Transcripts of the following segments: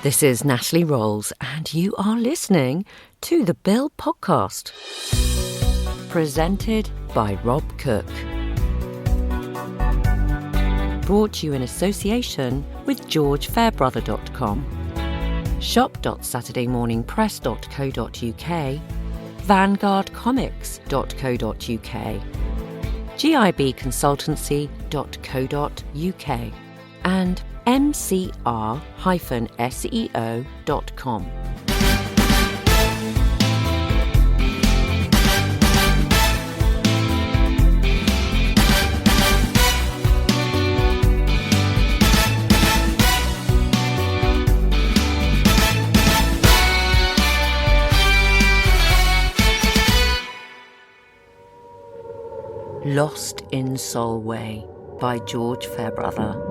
This is Natalie Rolls, and you are listening to the Bill Podcast. Presented by Rob Cook. Brought to you in association with GeorgeFairbrother.com, shop.saturdaymorningpress.co.uk, vanguardcomics.co.uk, gibconsultancy.co.uk, and mcr-seo.com. Lost in Solway by George Fairbrother.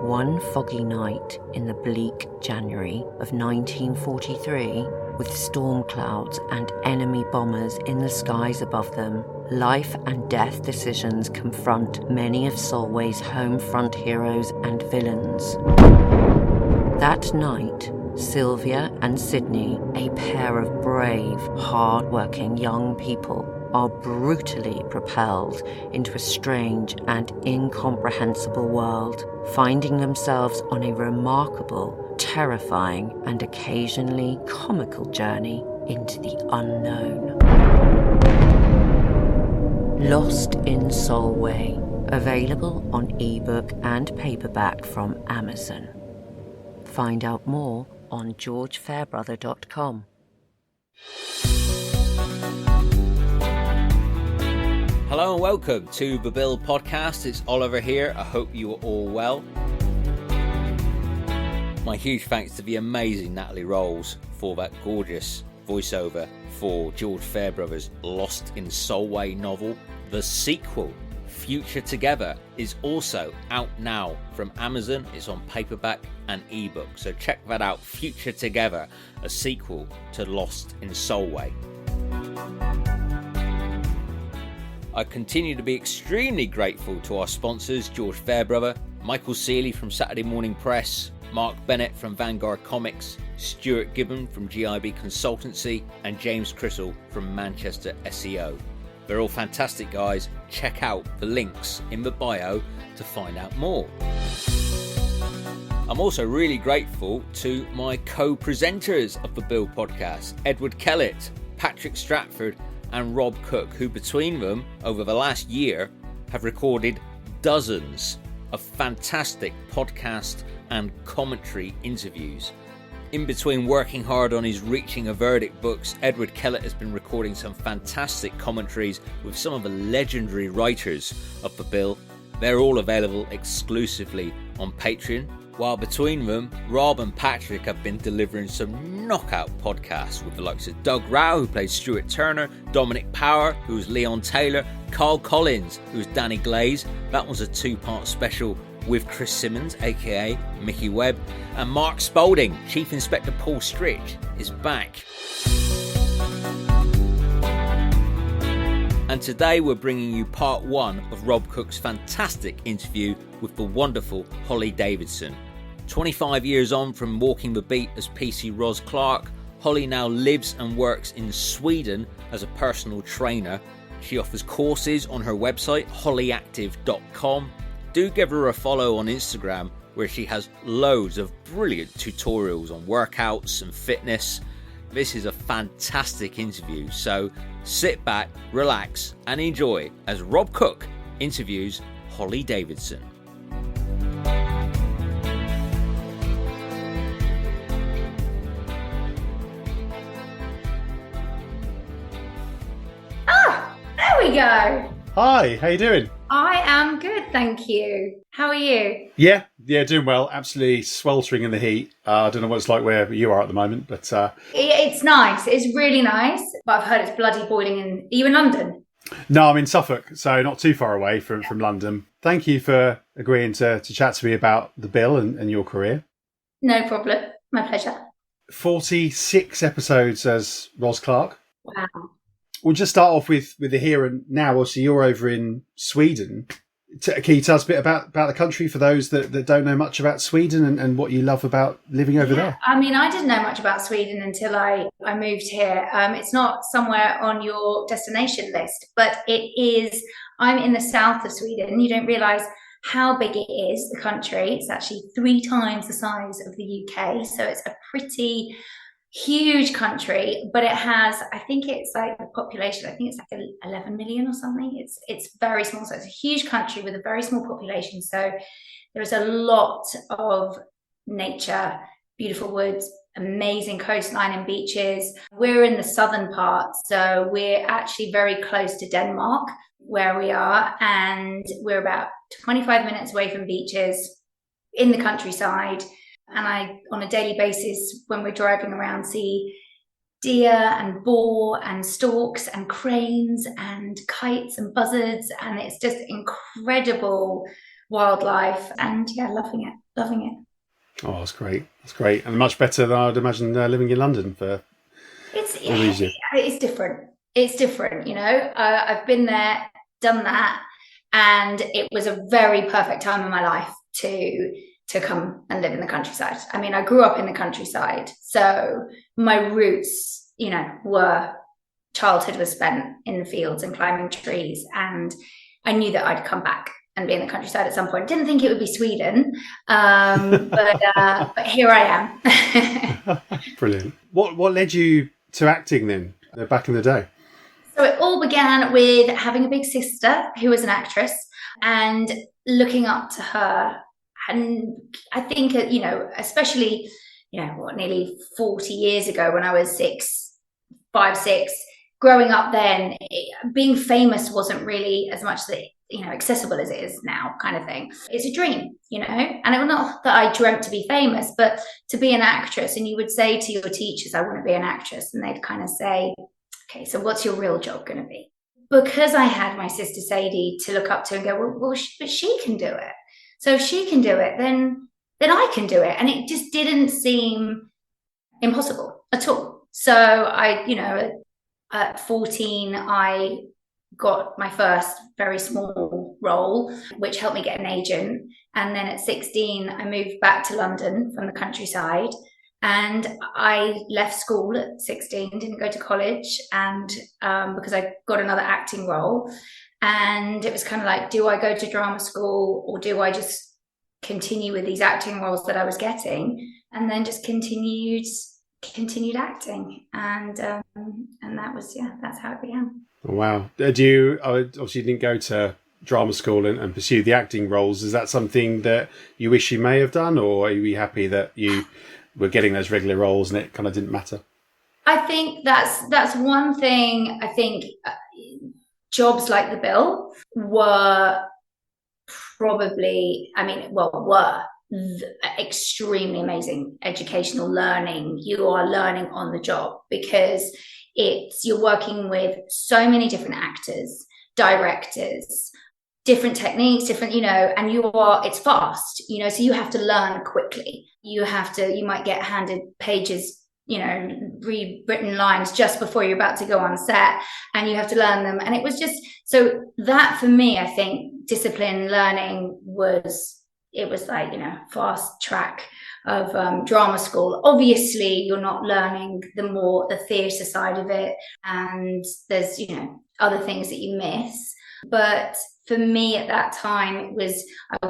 One foggy night in the bleak January of 1943, with storm clouds and enemy bombers in the skies above them, life and death decisions confront many of Solway's home front heroes and villains. That night, Sylvia and Sydney, a pair of brave, hard-working young people, are brutally propelled into a strange and incomprehensible world, finding themselves on a remarkable, terrifying, and occasionally comical journey into the unknown. Lost in Solway, available on ebook and paperback from Amazon. Find out more on GeorgeFairbrother.com. Hello and welcome to the Bill Podcast. It's Oliver here. I hope you are all well. My huge thanks to the amazing Natalie Rolls for that gorgeous voiceover for George Fairbrother's Lost in Solway novel. The sequel, Future Together, is also out now from Amazon. It's on paperback and ebook, so check that out. Future Together, a sequel to Lost in Solway. I continue to be extremely grateful to our sponsors, George Fairbrother, Michael Seeley from Saturday Morning Press, Mark Bennett from Vanguard Comics, Stuart Gibbon from GIB Consultancy, and James Crystal from Manchester SEO. They're all fantastic guys. Check out the links in the bio to find out more. I'm also really grateful to my co-presenters of the Bill Podcast, Edward Kellett, Patrick Stratford, and Rob Cook, who between them, over the last year, have recorded dozens of fantastic podcast and commentary interviews. In between working hard on his Reaching a Verdict books, Edward Kellett has been recording some fantastic commentaries with some of the legendary writers of the Bill. They're all available exclusively on Patreon. While between them, Rob and Patrick have been delivering some knockout podcasts with the likes of Doug Rao, who plays Stuart Turner, Dominic Power, who's Leon Taylor, Carl Collins, who's Danny Glaze. That was a two-part special with Chris Simmons, aka Mickey Webb, and Mark Spalding. Chief Inspector Paul Stritch is back. And today we're bringing you part one of Rob Cook's fantastic interview with the wonderful Holly Davidson. 25 years on from walking the beat as PC Roz Clarke, Holly now lives and works in Sweden as a personal trainer. She offers courses on her website, hollyactive.com. Do give her a follow on Instagram, where she has loads of brilliant tutorials on workouts and fitness. This is a fantastic interview, so sit back, relax, and enjoy as Rob Cook interviews Holly Davidson. There we go. Hi, how you doing? I am good, thank you. How are you? Yeah, doing well. Absolutely sweltering in the heat. I don't know what it's like where you are at the moment, but... It's nice. It's really nice, but I've heard it's bloody boiling in... Are you in London? No, I'm in Suffolk, so not too far away from London. Thank you for agreeing to chat to me about the Bill and your career. No problem. My pleasure. 46 episodes as Roz Clarke. Wow. We'll just start off with the here and now. Obviously, you're over in Sweden. Can you tell us a bit about the country for those that don't know much about Sweden and what you love about living over there? I mean, I didn't know much about Sweden until I moved here. It's not somewhere on your destination list, but it is. I'm in the south of Sweden. You don't realise how big it is, the country. It's actually 3 times the size of the UK. So it's a pretty huge country, but it has, I think it's like the population, I think it's like 11 million or something. It's very small. So it's a huge country with a very small population. So there's a lot of nature, beautiful woods, amazing coastline and beaches. We're in the southern part, so we're actually very close to Denmark where we are, and we're about 25 minutes away from beaches in the countryside. And I, on a daily basis, when we're driving around, see deer and boar and storks and cranes and kites and buzzards. And it's just incredible wildlife. And yeah, loving it. Oh, that's great. That's great. And much better than I'd imagine living in London for all these years. It's different. It's different, you know. I've been there, done that. And it was a very perfect time in my life to come and live in the countryside. I mean, I grew up in the countryside, so my roots, you know, childhood was spent in the fields and climbing trees, and I knew that I'd come back and be in the countryside at some point. Didn't think it would be Sweden, but here I am. Brilliant. What led you to acting then, back in the day? So it all began with having a big sister who was an actress and looking up to her. And I think, you know, especially, you know, nearly 40 years ago when I was 5, 6, growing up then, being famous wasn't really as much you know, accessible as it is now, kind of thing. It's a dream, you know, and it was not that I dreamt to be famous, but to be an actress. And you would say to your teachers, I want to be an actress. And they'd kind of say, okay, so what's your real job going to be? Because I had my sister Sadie to look up to and go, well, but she can do it. So if she can do it, then I can do it. And it just didn't seem impossible at all. So I, you know, at 14, I got my first very small role, which helped me get an agent. And then at 16, I moved back to London from the countryside. And I left school at 16, didn't go to college, and because I got another acting role. And it was kind of like, do I go to drama school or do I just continue with these acting roles that I was getting? And then just continued acting. And that was, that's how it began. Wow. You obviously didn't go to drama school and pursue the acting roles. Is that something that you wish you may have done, or are you happy that you were getting those regular roles and it kind of didn't matter? I think that's one thing. I think jobs like The Bill were probably, were extremely amazing educational learning. You are learning on the job because you're working with so many different actors, directors, different techniques, different, and it's fast, so you have to learn quickly. You might get handed pages, rewritten lines just before you're about to go on set, and you have to learn them. And it was just, so that for me, I think discipline learning was like, fast track of drama school. Obviously you're not learning the theatre side of it, and there's, other things that you miss. But for me at that time, I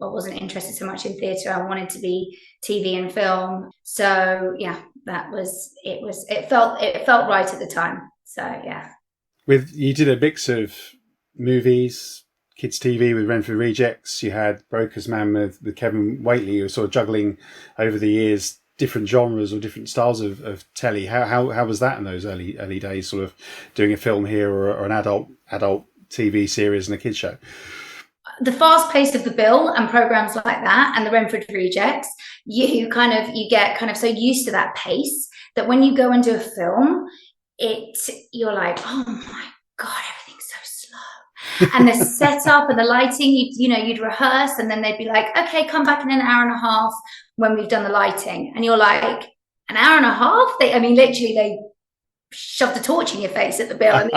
wasn't interested so much in theatre. I wanted to be TV and film. So yeah, it felt right at the time. So yeah. You did a mix of movies, kids TV with Renfrew Rejects. You had Broker's Man with Kevin Whately. You were sort of juggling over the years different genres or different styles of telly. How was that in those early days, sort of doing a film here or an adult TV series and a kids show? The fast pace of The Bill and programs like that, and the Renfrew Rejects, you get kind of so used to that pace that when you go into a film, you're like, oh my God, everything's so slow. And the setup and the lighting, you'd rehearse, and then they'd be like, okay, come back in an hour and a half when we've done the lighting. And you're like, an hour and a half? They shoved a torch in your face at the bill, and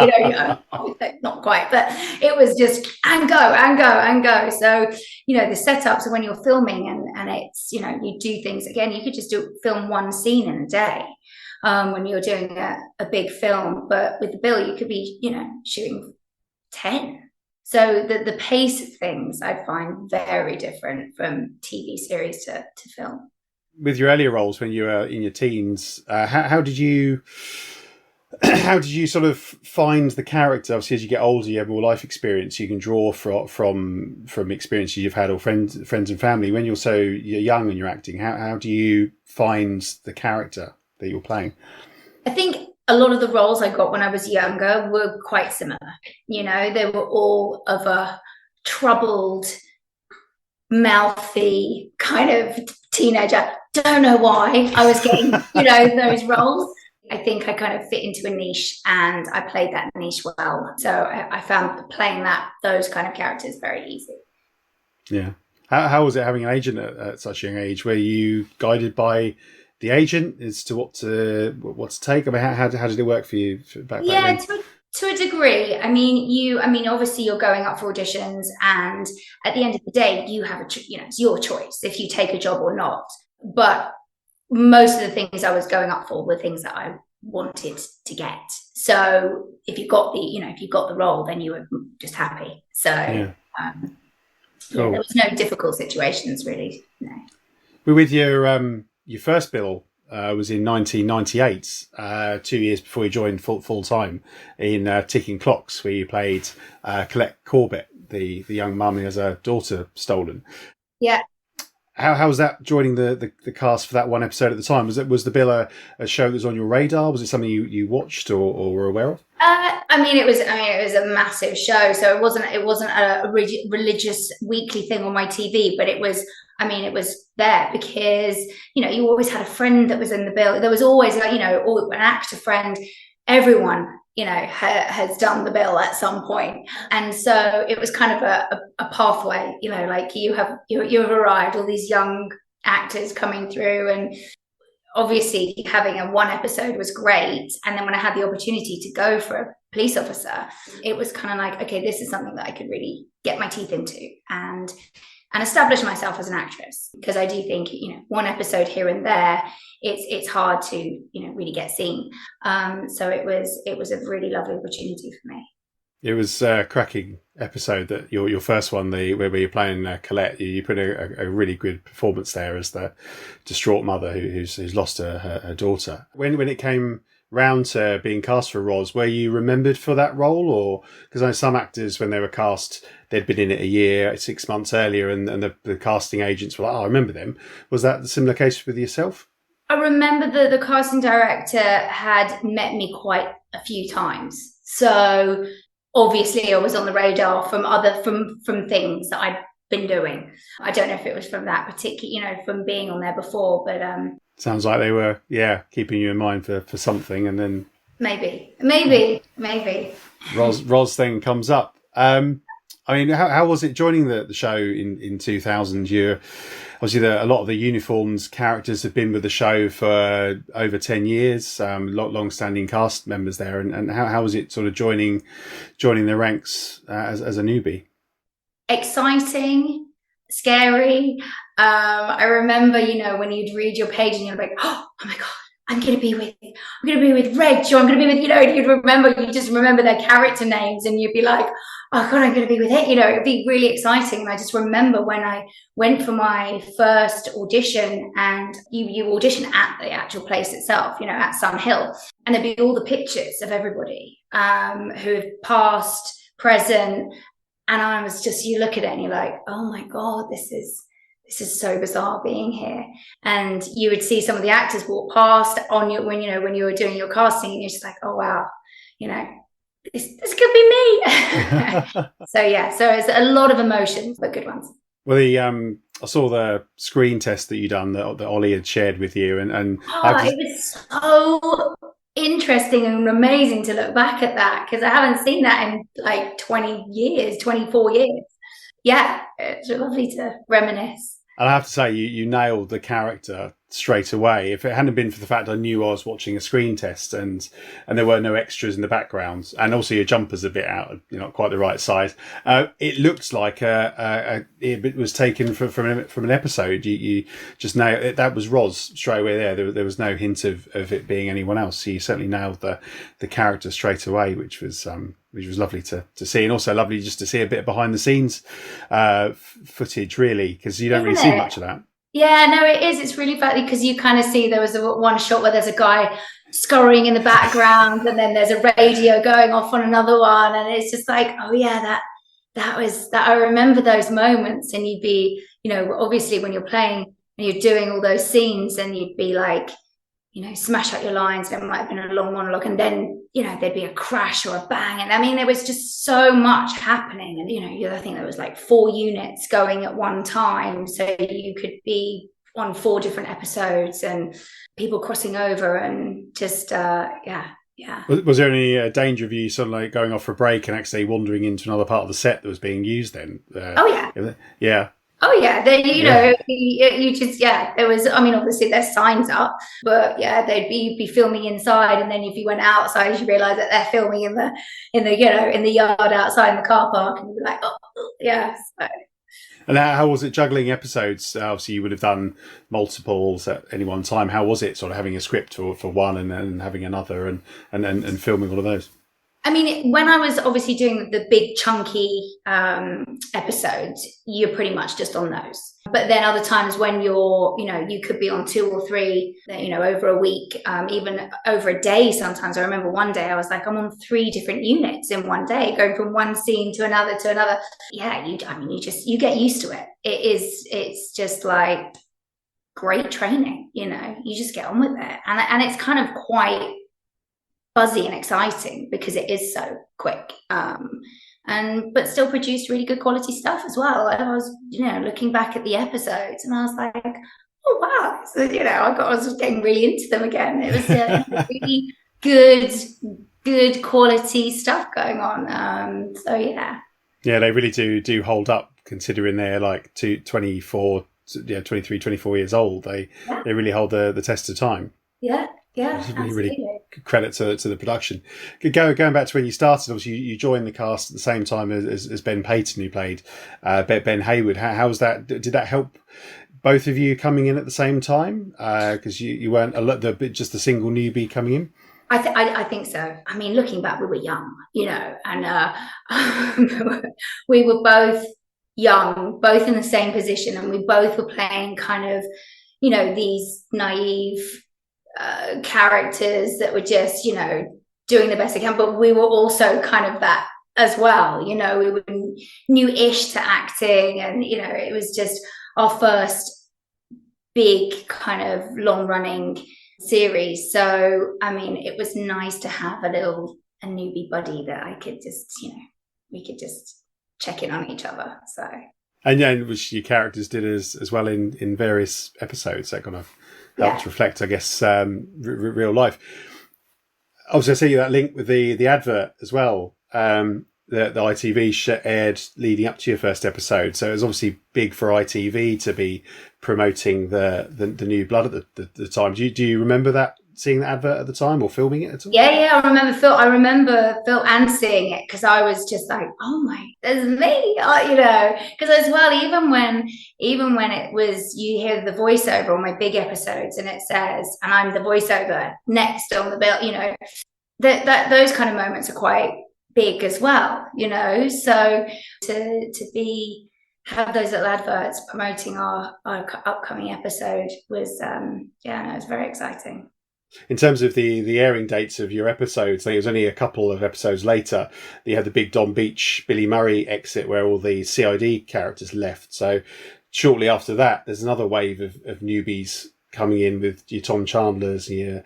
not quite, but it was just and go. So the setups when you're filming, and it's you do things again. You could just film one scene in a day when you're doing a big film, but with the bill you could be shooting 10. So the pace of things I find very different from TV series to film. With your earlier roles when you were in your teens, how did you sort of find the character? Obviously, as you get older, you have more life experience. You can draw from experiences you've had or friends and family. When you're young and you're acting, how do you find the character that you're playing? I think a lot of the roles I got when I was younger were quite similar. They were all of a troubled, mouthy kind of teenager. Don't know why I was getting those roles. I think I kind of fit into a niche, and I played that niche well. So I found playing those kind of characters very easy. Yeah. How was it having an agent at such a young age? Were you guided by the agent as to what to take? I mean, how did it work for you back then? To a degree. I mean, obviously you're going up for auditions, and at the end of the day, you have it's your choice if you take a job or not. But most of the things I was going up for were things that I wanted to get. So if you got the role, then you were just happy. So cool. There was no difficult situations really. No. Well, with your first bill was in 1998, 2 years before you joined full time in Ticking Clocks, where you played Colette Corbett, the young mum who has her daughter stolen. Yeah. How was that joining the cast for that one episode at the time? Was the bill a show that was on your radar? Was it something you watched or were aware of? It was a massive show, so it wasn't a religious weekly thing on my TV, but it was there because you always had a friend that was in the bill. There was always an actor friend. Everyone has done the bill at some point, and so it was kind of a pathway. Like you have arrived, all these young actors coming through, and obviously having a one episode was great. And then when I had the opportunity to go for a police officer, it was kind of like, okay, this is something that I could really get my teeth into and establish myself as an actress, because I do think one episode here and there, it's hard to really get seen. So it was a really lovely opportunity for me. It was a cracking episode, that your first one, where you're playing Colette. You put a really good performance there as the distraught mother who's lost her daughter. When it came round to being cast for Roz, were you remembered for that role? Or because I know some actors, when they were cast, they'd been in it a year, 6 months earlier, and the casting agents were like, I remember them. Was that the similar case with yourself? I remember the casting director had met me quite a few times. So obviously I was on the radar from things that I'd been doing. I don't know if it was from that particular, from being on there before, but sounds like they were, keeping you in mind for something, and then maybe. Roz thing comes up. How was it joining the show in 2000? Obviously, a lot of the uniformed characters have been with the show for over 10 years, long-standing cast members there. And how was it sort of joining the ranks as a newbie? Exciting, scary. I remember, when you'd read your page and you're like, oh my God, I'm going to be with Reg, or I'm going to be with, you just remember their character names, and you'd be like, oh God, I'm going to be with it. It'd be really exciting. And I just remember when I went for my first audition, and you audition at the actual place itself, at Sun Hill, and there'd be all the pictures of everybody who have passed, present. And I was just, you look at it and you're like, oh my God, this is so bizarre being here. And you would see some of the actors walk past on you when you were doing your casting, and you're just like, oh wow, this could be me. So it's a lot of emotions, but good ones. Well, I saw the screen test that you done that Ollie had shared with you, and it was so interesting and amazing to look back at that, because I haven't seen that in like 24 years. Yeah, it's lovely to reminisce. And I have to say, you nailed the character straight away. If it hadn't been for the fact I knew I was watching a screen test and there were no extras in the background, and also your jumper's a bit out, not quite the right size, it looked like it was taken from an episode. You just nailed it. That was Roz straight away there. There was no hint of it being anyone else. So you certainly nailed the character straight away, which was lovely to see, and also lovely just to see a bit behind the scenes footage, really, because you don't really see much of that. Yeah, no, it is. It's really funny because you kind of see there was one shot where there's a guy scurrying in the background, and then there's a radio going off on another one, and it's just like, oh yeah, that was that. I remember those moments, and you'd be, obviously when you're playing and you're doing all those scenes, and you'd be like, smash out your lines, and it might have been a long monologue, and then there'd be a crash or a bang, and I mean there was just so much happening, and I think there was like 4 units going at one time, so you could be on 4 different episodes and people crossing over, and just yeah. Was there any danger of you sort of like going off for a break and actually wandering into another part of the set that was being used then? Yeah. Oh yeah, you just there was. I mean, obviously there's signs up, but yeah, they'd be filming inside, and then if you went outside, you realise that they're filming in the yard outside in the car park, and you'd be like, oh yeah. So. And how was it juggling episodes? Obviously, you would have done multiples at any one time. How was it sort of having a script for one and then having another and filming all of those? I mean, when I was obviously doing the big chunky episodes, you're pretty much just on those. But then other times when you're, you could be on 2 or 3, over a week, even over a day sometimes. I remember one day I was like, I'm on 3 different units in one day, going from one scene to another to another. Yeah, you get used to it. It's just like great training, you just get on with it. And it's kind of quite buzzy and exciting because it is so quick, but still produced really good quality stuff as well. I was looking back at the episodes and I was like, oh wow, so, I was getting really into them again. It was really good quality stuff going on. So yeah, they really do hold up considering they're like 23, 24 years old. They really hold the test of time. Yeah, really credit to the production. Going back to when you started, obviously you joined the cast at the same time as Ben Peyton, who played Ben Hayward. How was that? Did that help both of you coming in at the same time? Because you weren't just the single newbie coming in. I think so. I mean, looking back, we were young, and we were both young, both in the same position, and we both were playing kind of, these naive characters that were just doing the best they can, but we were also kind of that as well. We were new-ish to acting, and it was just our first big kind of long-running series. So I mean, it was nice to have a newbie buddy that I could just we could just check in on each other. So and which your characters did as well in various episodes that kind of helped reflect, I guess, real life. Obviously, I see that link with the advert as well. The ITV aired leading up to your first episode, so it was obviously big for ITV to be promoting the new blood at the time. Do you remember that, seeing the advert at the time or filming it at all? Yeah, I remember Phil and seeing it, because I was just like, oh my, there's me, because as well, even when it was, you hear the voiceover on my big episodes and it says, and I'm the voiceover next on the bill, that those kind of moments are quite big as well, so to have those little adverts promoting our upcoming episode was it was very exciting. In terms of the airing dates of your episodes, I think it was only a couple of episodes later that you had the big Don Beach, Billy Murray exit where all the CID characters left. So shortly after that, there's another wave of newbies coming in with your Tom Chandlers and your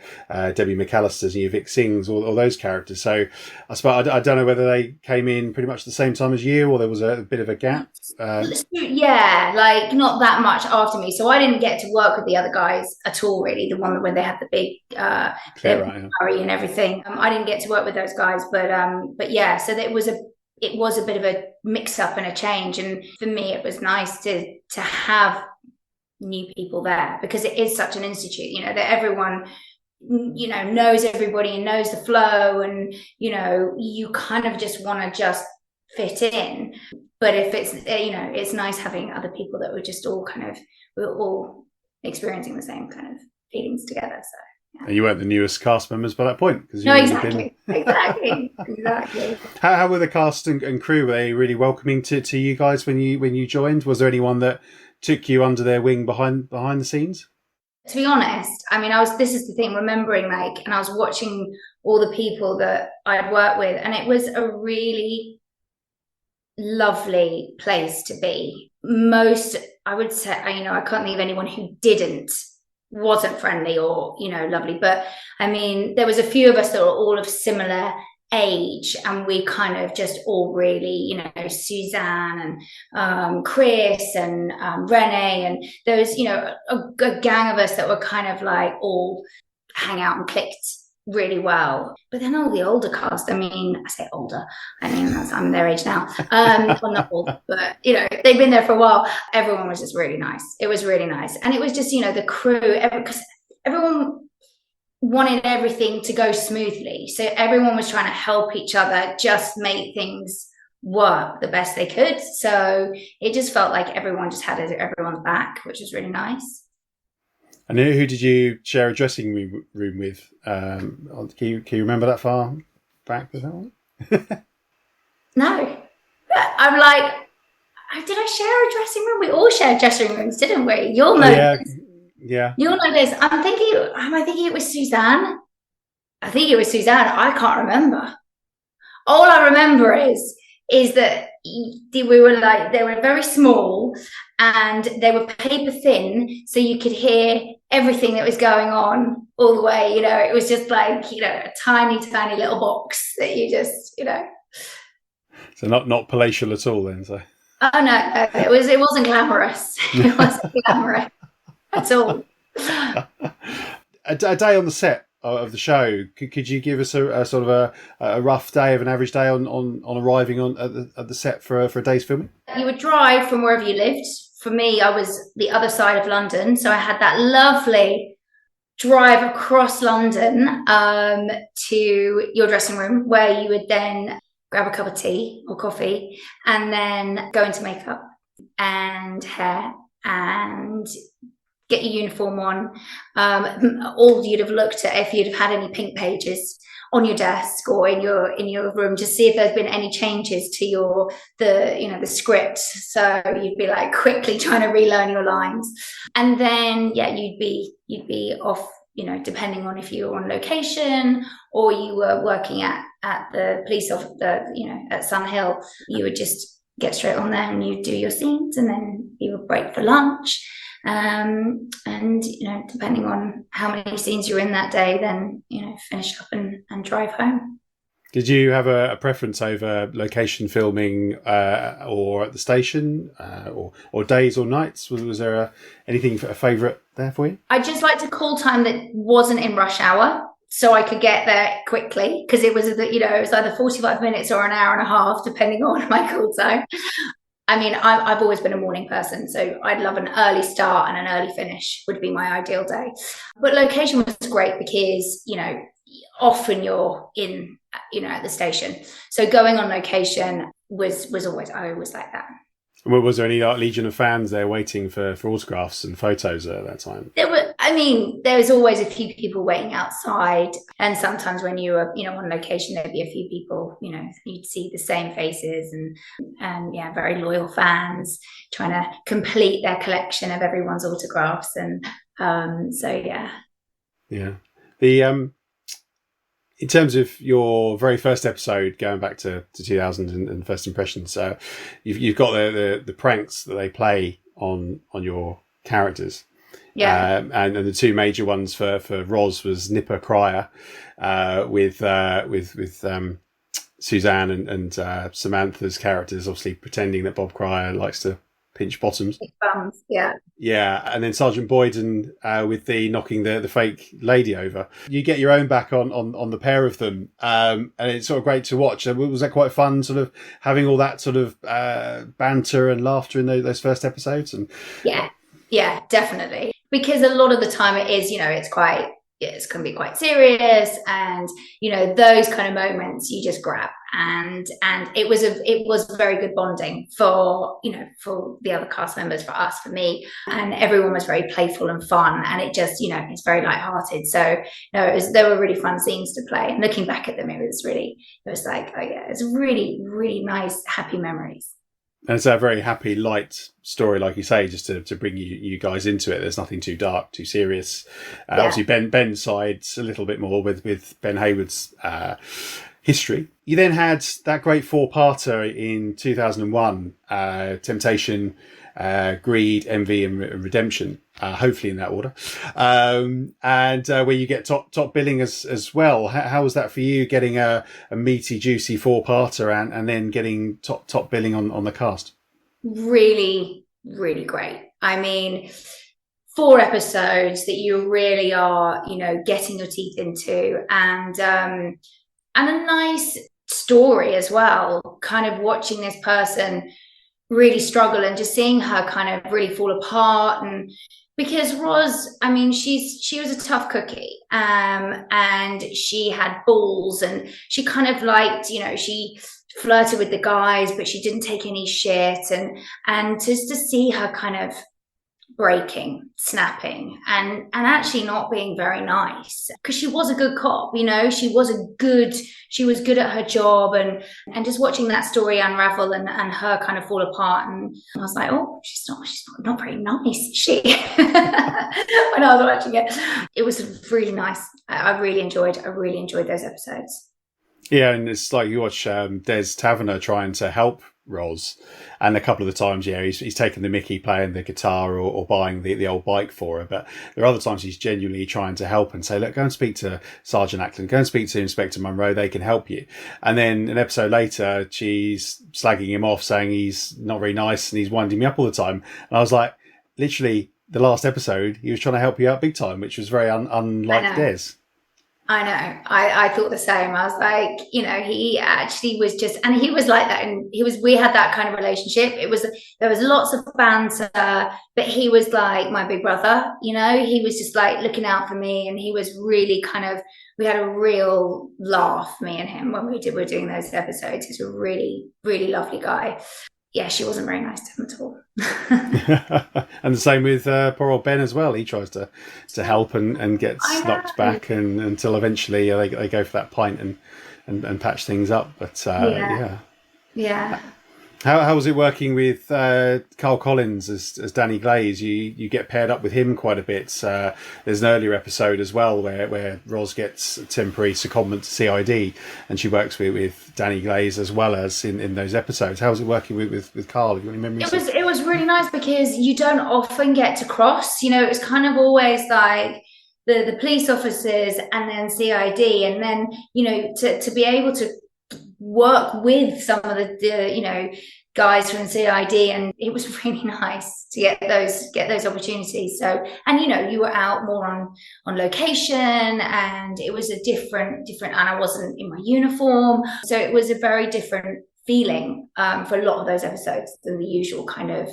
Debbie McAllisters and your Vic Sings, all those characters. So I suppose I don't know whether they came in pretty much the same time as you, or there was a bit of a gap. Like not that much after me. So I didn't get to work with the other guys at all, really. The one when they had the big Murray and everything. I didn't get to work with those guys, but yeah. So it was a bit of a mix up and a change. And for me, it was nice to have new people there, because it is such an institute, you know, that everyone, you know, knows everybody and knows the flow, and, you know, you kind of just want to just fit in. But if it's, you know, it's nice having other people that we're all experiencing the same kind of feelings together. So. And you weren't the newest cast members by that point. No, exactly. How were the cast and crew? Were they really welcoming to you guys when you joined? Was there anyone that took you under their wing behind the scenes? To be honest, I mean, this is the thing, remembering, like, and I was watching all the people that I'd worked with, and it was a really lovely place to be. Most, I would say, you know, I can't think of anyone who wasn't friendly or, you know, lovely. But I mean, there was a few of us that were all of similar age, and we kind of just all really, you know, Suzanne and Chris and Renee, and there was, you know, a gang of us that were kind of like all hang out and clicked really well. But then all the older cast, I mean, I say older, I mean, I'm their age now. Well, not old, but, you know, they've been there for a while. Everyone was just really nice. It was really nice. And it was just, you know, the crew, because everyone wanted everything to go smoothly. So everyone was trying to help each other just make things work the best they could. So it just felt like everyone just had everyone's back, which was really nice. And who did you share a dressing room with? Can you remember that far back with that one? No. I'm like, did I share a dressing room? We all shared dressing rooms, didn't we? You'll know this. Yeah. You'll know this. Am I thinking it was Suzanne? I think it was Suzanne. I can't remember. All I remember is that we were like, they were very small and they were paper thin, so you could hear everything that was going on all the way. You know, it was just like, you know, a tiny little box that you just, you know. So not palatial at all then. So. Oh no, it wasn't glamorous. It wasn't glamorous at all. A day on the set of the show. Could you give us a sort of a rough day of an average day on arriving at the set for a day's filming? You would drive from wherever you lived. For me, I was the other side of London, so I had that lovely drive across London to your dressing room, where you would then grab a cup of tea or coffee and then go into makeup and hair and get your uniform on. All you'd have looked at, if you'd have had any pink pages on your desk or in your room, to see if there's been any changes to the script. So you'd be like quickly trying to relearn your lines, and then you'd be off. You know, depending on if you were on location or you were working at the police office, at Sun Hill, you would just get straight on there and you do your scenes, and then you would break for lunch. And, you know, depending on how many scenes you're in that day, then, you know, finish up and drive home. Did you have a preference over location filming or at the station or days or nights? Was there anything, a favourite there for you? I just liked a call time that wasn't in rush hour, so I could get there quickly, because it was, you know, it was either 45 minutes or an hour and a half, depending on my call time. I mean, I've always been a morning person, so I'd love an early start and an early finish would be my ideal day. But location was great because, you know, often you're in, you know, at the station. So going on location was always, I always like that. Was there any legion of fans there waiting for autographs and photos at that time? There was always a few people waiting outside, and sometimes when you were, you know, on location, there'd be a few people, you know, you'd see the same faces and very loyal fans trying to complete their collection of everyone's autographs, and the in terms of your very first episode, going back to 2000 and first impressions, you've got the pranks that they play on your characters. Yeah. And the two major ones for Roz was Nipper Cryer with Suzanne and Samantha's characters, obviously pretending that Bob Cryer likes to pinch bottoms. Bums, yeah. Yeah, and then Sergeant Boyden with the knocking the fake lady over. You get your own back on the pair of them, and it's sort of great to watch. Was that quite fun, sort of having all that sort of banter and laughter in those first episodes? And yeah, Yeah, definitely. Because a lot of the time it is, it's can be quite serious, and those kind of moments you just grab, and it was very good bonding for for the other cast members, for us, for me, and everyone was very playful and fun, and it just it's very lighthearted. So there were really fun scenes to play, and looking back at them, it was like, oh yeah, it's really, really nice, happy memories. And it's a very happy, light story, like you say, just to bring you guys into it. There's nothing too dark, too serious. Obviously, Ben's side's a little bit more with Ben Hayward's history. You then had that great 4-parter in 2001, Temptation, Greed, Envy, and Redemption. Hopefully in that order, and where you get top billing as well. How was that for you, getting a meaty, juicy 4-parter and then getting top billing on the cast? Really, really great. I mean, 4 episodes that you really are, getting your teeth into, and a nice story as well. Kind of watching this person really struggle and just seeing her kind of really fall apart. And because Roz, I mean, she was a tough cookie, and she had balls, and she kind of liked, she flirted with the guys, but she didn't take any shit, and just to see her kind of breaking, snapping, and actually not being very nice, because she was a good cop, she was good at her job, and just watching that story unravel and her kind of fall apart, and I was like, oh, she's not very nice, is she? When I was watching it was really nice. I really enjoyed those episodes. Yeah, and it's like you watch Des Taverner trying to help Roz, and a couple of the times, he's taken the mickey playing the guitar or buying the old bike for her, but there are other times he's genuinely trying to help and say, look, go and speak to Sergeant Ackland, go and speak to Inspector Munro, they can help you. And then an episode later, she's slagging him off, saying he's not very nice and he's winding me up all the time. And I was like, literally, the last episode, he was trying to help you out big time, which was very unlike Des. I know. I thought the same. I was like, he actually was just, and he was like that, and we had that kind of relationship. There was lots of banter, but he was like my big brother, he was just like looking out for me, and he was really we had a real laugh, me and him, when we were doing those episodes. He's a really, really lovely guy. Yeah, she wasn't very nice to him at all. And the same with poor old Ben as well. He tries to help and gets knocked back, and until eventually they go for that pint and patch things up. But yeah. How was it working with Carl Collins as Danny Glaze? You get paired up with him quite a bit. There's an earlier episode as well where Roz gets a temporary secondment to CID, and she works with Danny Glaze as well as in those episodes. How was it working with Carl? Have you got any memories? It was really nice, because you don't often get to cross. It was kind of always like the police officers and then CID, and then to be able to work with some of the guys from CID, and it was really nice to get those opportunities. So, and you were out more on location, and it was a different, and I wasn't in my uniform, so it was a very different feeling for a lot of those episodes than the usual kind of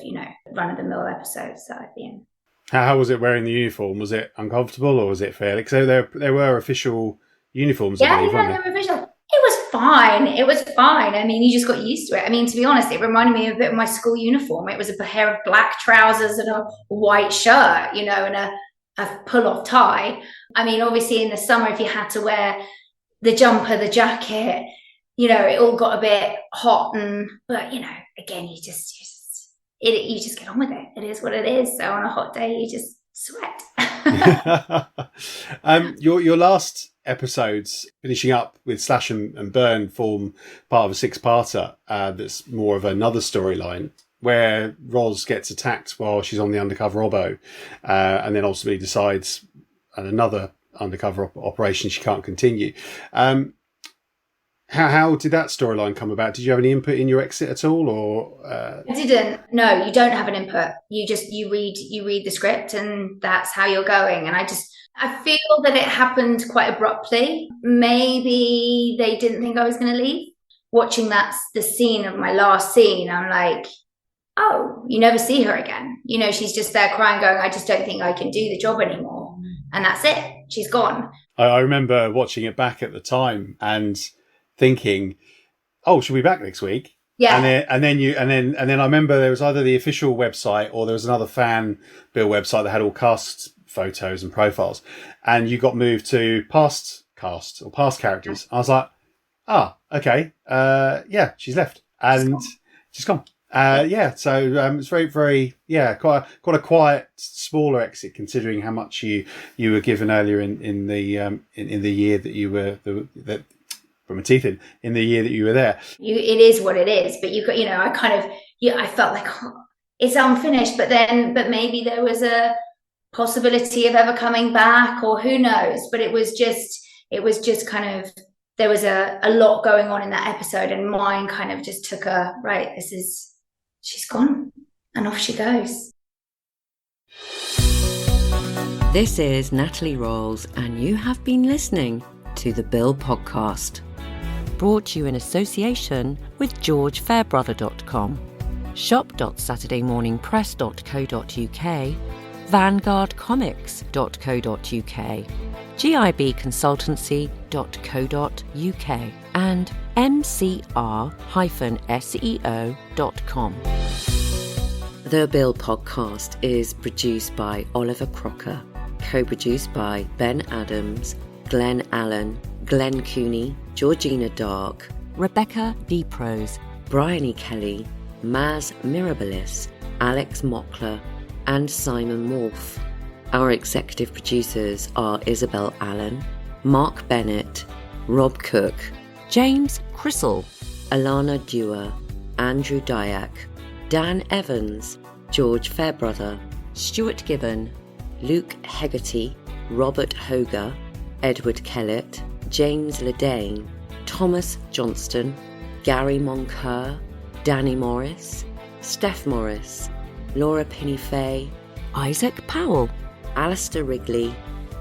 run-of-the-mill episodes that I've been in. How was it wearing the uniform? Was it uncomfortable, or was it fair? So there were official uniforms. Yeah, they were official. It was fine. I mean, you just got used to it. I mean, to be honest, it reminded me a bit of my school uniform. It was a pair of black trousers and a white shirt, and a pull-off tie. I mean, obviously in the summer, if you had to wear the jumper, the jacket, it all got a bit hot, but again, you just get on with it. It is what it is. So on a hot day, you just sweat. Your last episodes, finishing up with Slash and Burn, form part of a 6-parter that's more of another storyline, where Roz gets attacked while she's on the undercover Robbo, and then ultimately decides another undercover operation she can't continue. How did that storyline come about? Did you have any input in your exit at all, or? I didn't. No, you don't have an input. You read the script, and that's how you're going. And I feel that it happened quite abruptly. Maybe they didn't think I was going to leave. Watching the scene of my last scene, I'm like, oh, you never see her again. You know, she's just there crying, going, I just don't think I can do the job anymore. And that's it. She's gone. I remember watching it back at the time and thinking, oh, she'll be back next week. Yeah. And then I remember there was either the official website or there was another fan Bill website that had all cast photos and profiles, and you got moved to past cast or past characters. I was like, okay, yeah, she's left and she's gone. So it's very, very, quite a quiet, smaller exit considering how much you were given earlier in the year that you were from a teeth in the year that you were there. It is what it is, but I felt like it's unfinished, but maybe there was a possibility of ever coming back, or who knows. But it was just kind of, there was a lot going on in that episode, and mine kind of just took she's gone, and off she goes. This is Natalie Rolls, and you have been listening to the Bill Podcast, brought to you in association with GeorgeFairbrother.com, shop.saturdaymorningpress.co.uk, vanguardcomics.co.uk, gibconsultancy.co.uk, and mcr-seo.com. The Bill Podcast is produced by Oliver Crocker, co-produced by Ben Adams, Glenn Allen, Glenn Cooney, Georgina Dark, Rebecca Deeprose, Bryony Kelly, Maz Mirabilis, Alex Mockler, and Simon Wolfe. Our executive producers are Isabel Allen, Mark Bennett, Rob Cook, James Crissell, Alana Dewar, Andrew Dyack, Dan Evans, George Fairbrother, Stuart Gibbon, Luke Hegarty, Robert Hoger, Edward Kellett, James Ledane, Thomas Johnston, Gary Moncur, Danny Morris, Steph Morris, Laura Pinney-Fay, Isaac Powell, Alistair Wrigley,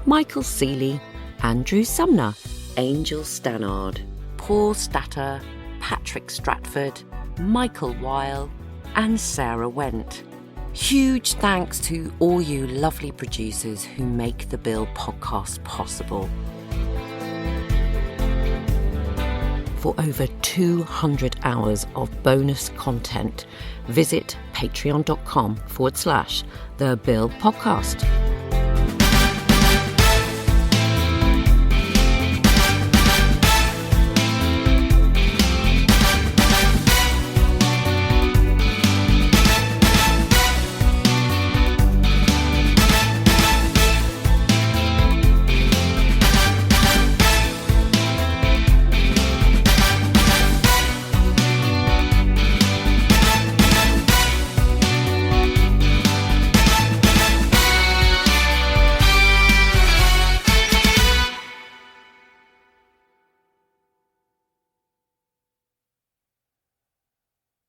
Michael Seeley, Andrew Sumner, Angel Stannard, Paul Statter, Patrick Stratford, Michael Weil, and Sarah Went. Huge thanks to all you lovely producers who make the Bill Podcast possible. For over 200 hours of bonus content, visit patreon.com/The Bill Podcast.